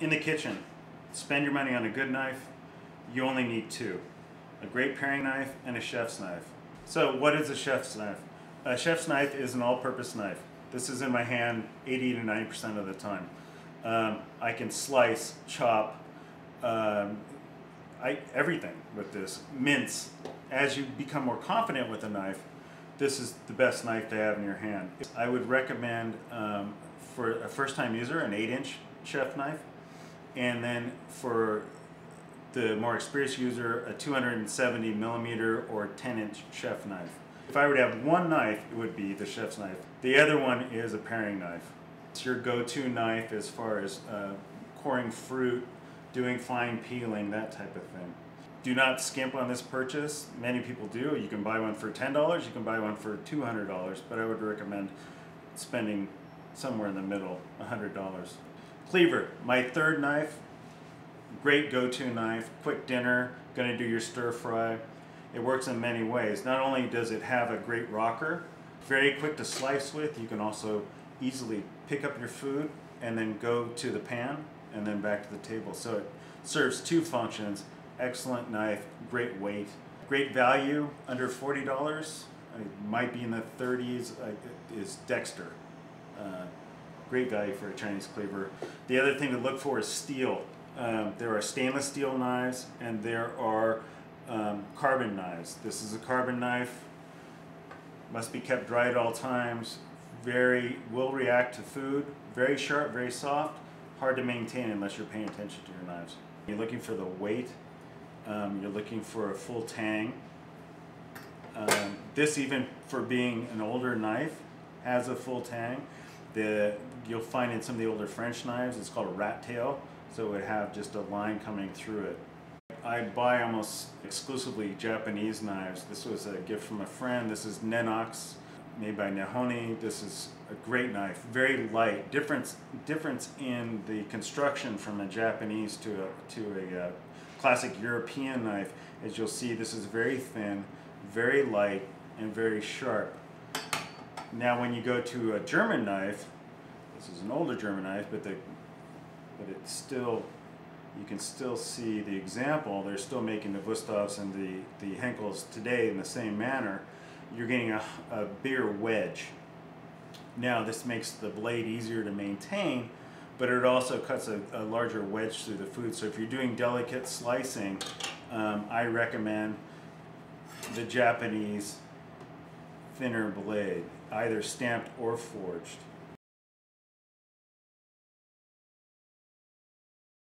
In the kitchen, spend your money on a good knife. You only need two: a great paring knife and a chef's knife. So what is a chef's knife? A chef's knife is an all-purpose knife. This is in my hand 80 to 90% of the time. I can slice, chop, everything with this. Mince. As you become more confident with a knife, this is the best knife to have in your hand. I would recommend for a first-time user an 8-inch chef knife, and then for the more experienced user a 270 millimeter or 10-inch chef knife. If I were to have one knife, it would be the chef's knife. The other one is a paring knife. It's your go-to knife as far as coring fruit, doing fine peeling, that type of thing. Do not skimp on this purchase. Many people do. You can buy one for $10, you can buy one for $200, but I would recommend spending somewhere in the middle, $100. Cleaver, my third knife. Great go-to knife, quick dinner, gonna do your stir fry. It works in many ways. Not only does it have a great rocker, very quick to slice with, you can also easily pick up your food and then go to the pan and then back to the table. So it serves two functions. Excellent knife, great weight, great value, under $40. It might be in the 30s, is Dexter. Great value for a Chinese cleaver. The other thing to look for is steel. There are stainless steel knives and there are carbon knives. This is a carbon knife, must be kept dry at all times, will react to food, very sharp, very soft, hard to maintain unless you're paying attention to your knives. You're looking for the weight, you're looking for a full tang. This, even for being an older knife, has a full tang. You'll find in some of the older French knives, it's called a rat tail, so it would have just a line coming through it. I buy almost exclusively Japanese knives. This was a gift from a friend. This is Nenox, made by Nihoni. This is a great knife, very light. Difference in the construction from a Japanese to a classic European knife, as you'll see, this is very thin, very light, and very sharp. Now when you go to a German knife, this is an older German knife, but it's still, you can still see the example. They're still making the Wusthoffs and the Henkels today in the same manner. You're getting a bigger wedge. Now this makes the blade easier to maintain, but it also cuts a larger wedge through the food. So if you're doing delicate slicing, I recommend the Japanese thinner blade, either stamped or forged.